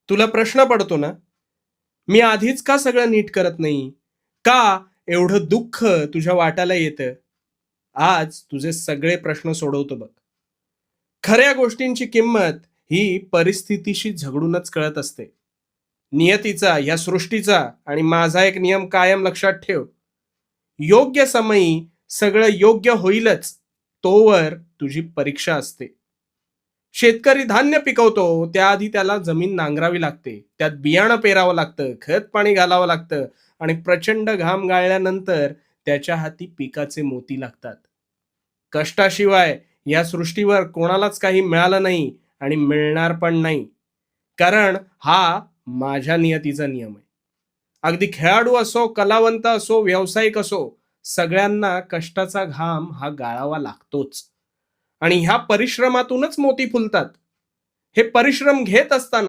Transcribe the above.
तुला प्रश्न पडतो ना, मी आधीच का सगळं नीट करत नाही? का एवढं दुःख तुझ्या वाट्याला येतं? आज तुझे सगळे प्रश्न सोडवतो बघ. खऱ्या गोष्टींची किंमत ही परिस्थितीशी झगडूनच कळत असते. नियतीचा, या सृष्टीचा आणि माझा एक नियम कायम लक्षात ठेव. योग्य समयी सगळं योग्य होईलच, तोवर तुझी परीक्षा असते. शेतकरी धान्य पिकवतो त्याआधी त्याला जमीन नांगरावी लागते, त्यात बियाणं पेरावं लागतं, खत पाणी घालावं लागतं आणि प्रचंड घाम गाळल्यानंतर त्याच्या हाती पिकाचे मोती लागतात. कष्टाशिवाय या सृष्टीवर कोणालाच काही मिळालं नाही आणि मिळणार पण नाही, कारण हा माझ्या नियतीचा नियम आहे. अगदी खेळाडू असो, कलावंत असो, व्यावसायिक असो, सगळ्यांना कष्टाचा घाम हा गाळावा लागतोच आणि ह्या परिश्रमातूनच मोती फुलतात. हे परिश्रम घेत असताना